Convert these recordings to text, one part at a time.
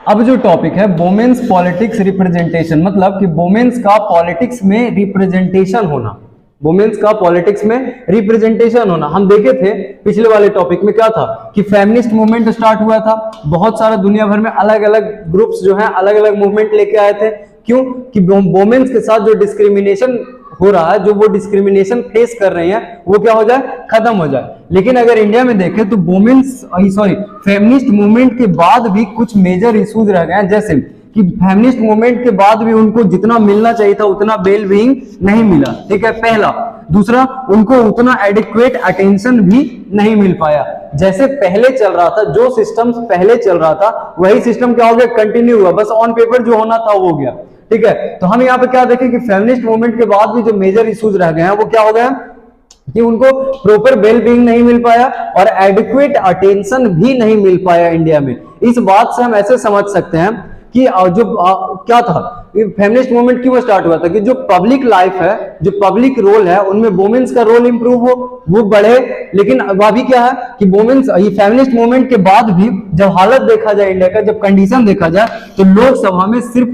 अब जो टॉपिक है वोमेन्स पॉलिटिक्स रिप्रेजेंटेशन, मतलब कि वोमेन्स का पॉलिटिक्स में रिप्रेजेंटेशन होना, वोमेन्स का पॉलिटिक्स में रिप्रेजेंटेशन होना। हम देखे थे पिछले वाले टॉपिक में क्या था कि फेमिनिस्ट मूवमेंट स्टार्ट हुआ था, बहुत सारा दुनिया भर में अलग अलग ग्रुप्स जो है अलग अलग मूवमेंट लेके आए थे। क्यों? कि वोमेन्स के साथ जो डिस्क्रिमिनेशन हो रहा है, जो वो डिस्क्रिमिनेशन फेस कर रहे हैं, वो क्या हो जाए, खत्म हो जाए। लेकिन अगर इंडिया में देखें तो फेमिनिस्ट मूवमेंट के बाद भी कुछ मेजर इश्यूज रह गए हैं, जैसे कि फेमिनिस्ट मूवमेंट के बाद भी उनको जितना मिलना चाहिए था उतना वेल बीइंग नहीं मिला, ठीक है, पहला। दूसरा, उनको उतना एडिक्वेट अटेंशन भी नहीं मिल पाया। जैसे पहले चल रहा था, जो सिस्टम पहले चल रहा था वही सिस्टम क्या हो गया, कंटिन्यू हुआ, बस ऑन पेपर जो होना था वो हो गया, ठीक है। तो हम यहाँ पे क्या देखें कि फेमिनिस्ट मूवमेंट के बाद भी जो मेजर इश्यूज रह गए हैं वो क्या हो गया कि उनको प्रॉपर वेल बीइंग नहीं मिल पाया और एडिक्वेट अटेंशन भी नहीं मिल पाया इंडिया में। इस बात से हम ऐसे समझ सकते हैं कि जो क्या था, फेमिनिस्ट मूवमेंट क्यों स्टार्ट हुआ था कि जो पब्लिक लाइफ है, जो पब्लिक रोल है, उनमें वुमेन्स का रोल इंप्रूव हो, वो बढ़े। लेकिन अभी क्या है कि वुमेन्स, ये फेमिनिस्ट मूवमेंट के बाद भी जब हालत देखा जाए इंडिया का, जब कंडीशन देखा जाए, तो लोकसभा में सिर्फ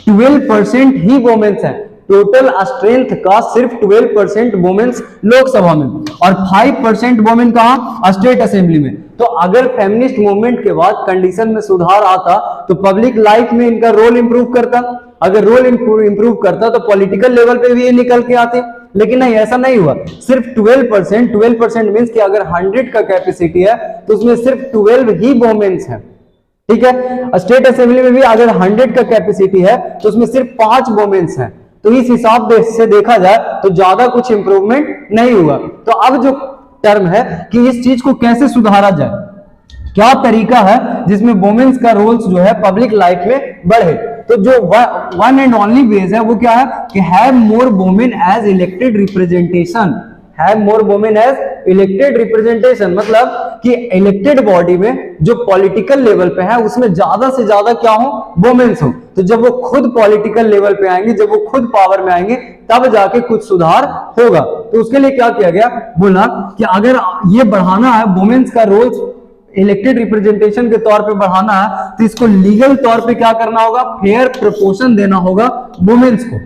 12% ही वुमेन्स हैं। टोटल स्ट्रेंथ का सिर्फ 12% वुमेन्स लोकसभा में और 5% वुमेन कहां, स्टेट असेंबली में। तो अगर फेमिनिस्ट मूवमेंट के बाद कंडीशन में सुधार आता तो पब्लिक लाइफ में इनका रोल इंप्रूव करता, अगर रोल इंप्रूव करता तो पॉलिटिकल लेवल पे भी ये निकल के आते। लेकिन नहीं, ऐसा नहीं हुआ। सिर्फ 12% मींस कि अगर 100 का कैपेसिटी है तो उसमें सिर्फ 12 ही वुमेन्स हैं, ठीक है। स्टेट असेंबली में भी अगर 100 का कैपेसिटी है तो उसमें सिर्फ 5 वुमेन्स हैं। तो इस हिसाब से देखा जाए तो ज्यादा कुछ इंप्रूवमेंट नहीं हुआ। तो अब जो टर्म है कि इस चीज को कैसे सुधारा जाए, क्या तरीका है जिसमें वुमेन्स का रोल्स जो है पब्लिक लाइफ में बढ़े, तो जो वन एंड ओनली वेज है वो क्या है कि have more women as elected representation, have more women as elected representation, मतलब कि इलेक्टेड बॉडी में जो पॉलिटिकल लेवल पे है उसमें ज्यादा से ज्यादा क्या हो, वुमेन्स हो। तो जब वो खुद पॉलिटिकल लेवल पे आएंगे, जब वो खुद पावर में आएंगे, तब जाके कुछ सुधार होगा। तो उसके लिए क्या किया गया, बोला कि अगर ये बढ़ाना है वुमेन्स का रोल इलेक्टेड रिप्रेजेंटेशन के तौर पे बढ़ाना है तो इसको लीगल तौर पे क्या करना होगा, फेयर प्रोपोर्शन देना होगा वुमेन्स को,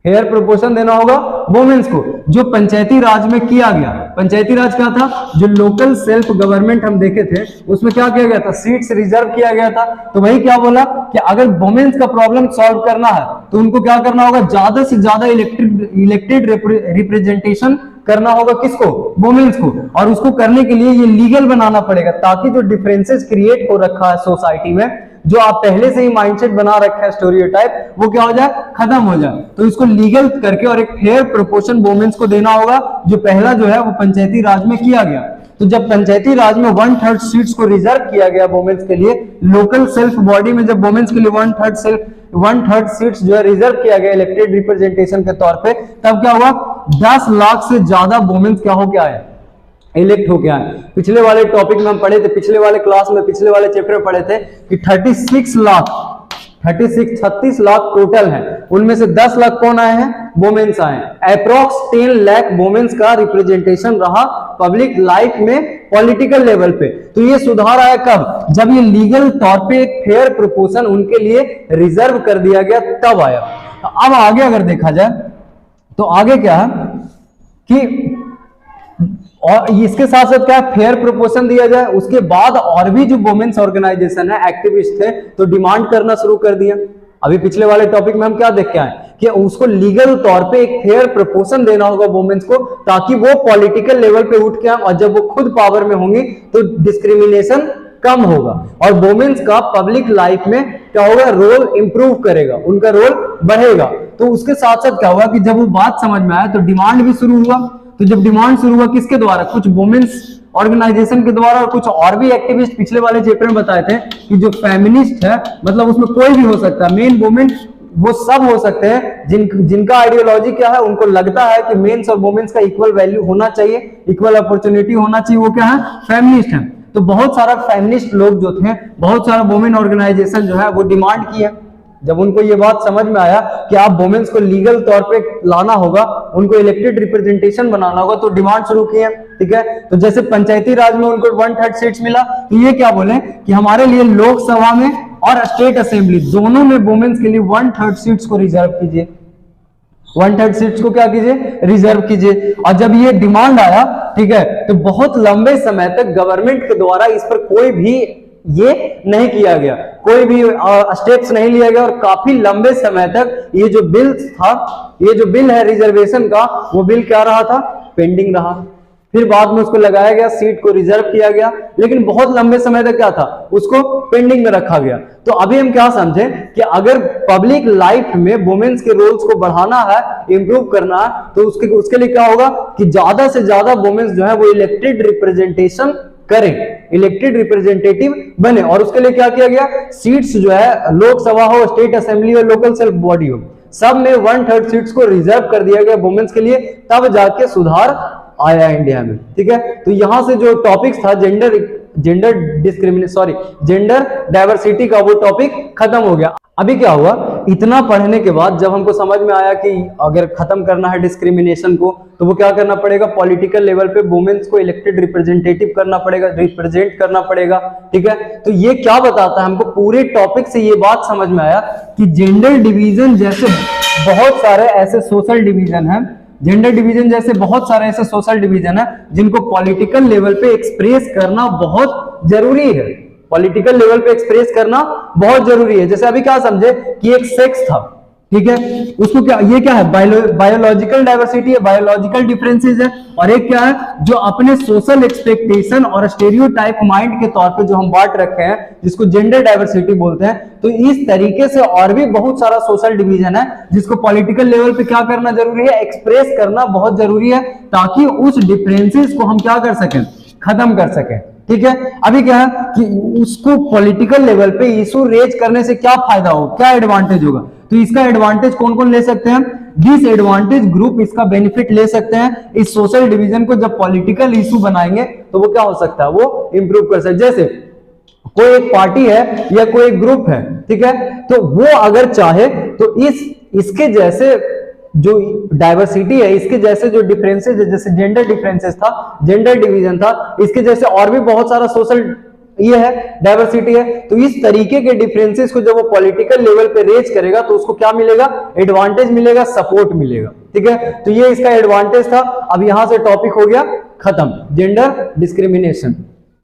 फेयर प्रोपोर्शन देना होगा वुमेन्स को, जो पंचायती राज में किया गया। पंचायती राज क्या था, जो लोकल सेल्फ गवर्नमेंट हम देखे थे उसमें क्या किया गया था, सीट्स रिजर्व किया गया था। तो वही क्या बोला कि अगर वुमेन्स का प्रॉब्लम सॉल्व करना है तो उनको क्या करना होगा, ज्यादा से ज्यादा इलेक्टेड रिप्रेजेंटेशन करना होगा, किसको, वुमेन्स को। और उसको करने के लिए ये लीगल बनाना पड़ेगा ताकि जो डिफरेंसेस क्रिएट हो रखा है सोसाइटी में, जो आप पहले से ही माइंडसेट बना रखा है स्टेरियोटाइप, वो क्या हो जाए, खत्म हो जाए। तो इसको लीगल करके और एक फेयर प्रोपोर्शन वुमेन्स को देना होगा, जो पहला जो है वो पंचायती राज में किया गया। तो जब पंचायती राज में 1/3 सीट्स को रिजर्व किया गया वुमेन्स के लिए, लोकल सेल्फ बॉडी में जब वुमेन्स के लिए 1/3 सीट्स जो है रिजर्व किया गया इलेक्टेड रिप्रेजेंटेशन के तौर पे, तब क्या हुआ, 10 लाख से ज्यादा वुमेन्स क्या हो गया है, इलेक्ट हो गया है। पिछले वाले टॉपिक में हम पढ़े थे, पिछले वाले क्लास में, पिछले वाले चैप्टर में पढ़े थे कि 36 लाख टोटल है, उनमें से 10 लाख कौन आए हैं, वुमेन्स आए हैं। अप्रोक्स 10 लाख वुमेन्स का रिप्रेजेंटेशन रहा पब्लिक लाइफ में पॉलिटिकल लेवल पे। तो ये सुधार आया कब, जब ये लीगल तौर पे एक फेयर प्रोपोर्शन उनके लिए रिजर्व कर दिया गया, तब आया। अब आगे अगर देखा जाए तो आगे क्या है कि और इसके साथ साथ क्या फेयर प्रोपोर्शन दिया जाए, उसके बाद और भी जो वुमेन्स ऑर्गेनाइजेशन है, एक्टिविस्ट थे, तो डिमांड करना शुरू कर दिया। अभी पिछले वाले टॉपिक में हम क्या देख के आए कि उसको लीगल तौर पे एक फेयर प्रोपोर्शन देना होगा वुमेन्स को, ताकि वो पॉलिटिकल लेवल पे उठ के आए, और जब वो खुद पावर में होंगी तो डिस्क्रिमिनेशन कम होगा और वुमेन्स का पब्लिक लाइफ में क्या होगा, रोल इंप्रूव करेगा, उनका रोल बढ़ेगा। तो उसके साथ साथ क्या हुआ कि जब वो बात समझ में आया तो डिमांड भी शुरू हुआ। तो जब डिमांड शुरू हुआ किसके द्वारा, कुछ वुमेन्स ऑर्गेनाइजेशन के द्वारा और कुछ और भी एक्टिविस्ट, पिछले वाले चैप्टर में बताए थे कि जो फेमिनिस्ट है मतलब उसमें कोई भी हो सकता है, मेन वुमेन वो सब हो सकते हैं जिनका आइडियोलॉजी क्या है, उनको लगता है कि मेन्स और वुमेन्स का इक्वल वैल्यू होना चाहिए, इक्वल अपॉर्चुनिटी होना चाहिए, वो क्या है, फेमिनिस्ट है। तो बहुत सारा फेमिनिस्ट लोग जो थे, बहुत सारा वुमेन ऑर्गेनाइजेशन जो है वो डिमांड किए। जब उनको ये बात समझ में आया कि आप वुमेन्स को लीगल तौर पे लाना होगा, उनको इलेक्टेड रिप्रेजेंटेशन बनाना होगा, तो डिमांड शुरू किए, ठीक है। तो जैसे पंचायती राज में उनको 1/3 सीट्स मिला, तो ये क्या बोले कि हमारे लिए लोकसभा में और स्टेट असेंबली दोनों में वुमेन्स के लिए 1/3 सीट्स को रिजर्व कीजिए, 1/3 सीट्स को क्या कीजिए, रिजर्व कीजिए। और जब ये डिमांड आया, ठीक है, तो बहुत लंबे समय तक गवर्नमेंट के द्वारा इस पर कोई भी ये नहीं किया गया, कोई भी स्टेप्स नहीं लिया गया, और काफी लंबे समय तक ये जो बिल था, ये जो बिल है रिजर्वेशन का, वो बिल क्या रहा था, पेंडिंग रहा। फिर बाद में उसको लगाया गया, सीट को रिजर्व किया गया, लेकिन बहुत लंबे समय तक क्या था, उसको पेंडिंग में रखा गया। तो अभी हम क्या समझें कि अगर पब्लिक लाइफ में वुमेन्स के रोल्स को बढ़ाना है, इंप्रूव करना है, तो उसके लिए क्या होगा कि ज्यादा से ज्यादा वुमेन्स जो है वो इलेक्टेड रिप्रेजेंटेशन करें, इलेक्टेड रिप्रेजेंटेटिव बने। और उसके लिए क्या किया गया, सीट्स जो है लोकसभा हो, स्टेट असेंबली हो, लोकल सेल्फ बॉडी हो, सब में 1/3 सीट्स को रिजर्व कर दिया गया वुमेन्स के लिए, तब जाके सुधार आया इंडिया में। ठीक है, तो यहां से जो टॉपिक था जेंडर डाइवर्सिटी का, वो टॉपिक खत्म हो गया। अभी क्या हुआ, इतना पढ़ने के बाद जब हमको समझ में आया कि अगर खत्म करना है डिस्क्रिमिनेशन को, तो वो क्या करना पड़ेगा, पॉलिटिकल लेवल पे वुमेन्स को इलेक्टेड रिप्रेजेंटेटिव करना पड़ेगा, रिप्रेजेंट करना पड़ेगा। ठीक है, तो ये क्या बताता है हमको, पूरे टॉपिक से ये बात समझ में आया कि जेंडर डिवीजन जैसे बहुत सारे ऐसे सोशल डिवीजन है, जेंडर डिवीजन जैसे बहुत सारे ऐसे सोशल डिवीजन है जिनको पॉलिटिकल लेवल पे एक्सप्रेस करना बहुत जरूरी है, पॉलिटिकल लेवल पे एक्सप्रेस करना बहुत जरूरी है। जैसे अभी क्या समझे कि एक सेक्स था, ठीक है, उसको क्या, ये क्या है, बायोलॉजिकल डाइवर्सिटी है, बायोलॉजिकल डिफरेंसेस है, और एक क्या है, जो अपने सोशल एक्सपेक्टेशन और स्टेरियोटाइप माइंड के तौर पे जो हम बांट रखे हैं, जिसको जेंडर डाइवर्सिटी बोलते हैं। तो इस तरीके से और भी बहुत सारा सोशल डिवीजन है जिसको पॉलिटिकल लेवल पे क्या करना जरूरी है, एक्सप्रेस करना बहुत जरूरी है, ताकि उस डिफरेंसेस को हम क्या कर सकें, खत्म कर सकें। ठीक है, अभी क्या है कि उसको पॉलिटिकल लेवल पे इशू रेज करने से क्या फायदा हो, क्या एडवांटेज होगा, तो इसका एडवांटेज कौन कौन ले सकते हैं, डिसएडवांटेज ग्रुप इसका बेनिफिट ले सकते हैं। इस सोशल डिवीजन को जब पॉलिटिकल इशू बनाएंगे तो वो क्या हो सकता है, वो इंप्रूव कर सकते। जैसे कोई एक पार्टी है या कोई एक ग्रुप है, ठीक है, तो वो अगर चाहे तो इसके जैसे जो डाइवर्सिटी है, इसके जैसे जो डिफरेंसेस है, जैसे जेंडर डिफरेंसेस था, जेंडर डिवीजन था, इसके जैसे और भी बहुत सारा सोशल ये है, डाइवर्सिटी है, तो इस तरीके के डिफरेंसेस को जब वो पॉलिटिकल लेवल पे रेज करेगा तो उसको क्या मिलेगा, एडवांटेज मिलेगा, सपोर्ट मिलेगा। ठीक है, तो ये इसका एडवांटेज था। अब यहां से टॉपिक हो गया खत्म, जेंडर डिस्क्रिमिनेशन।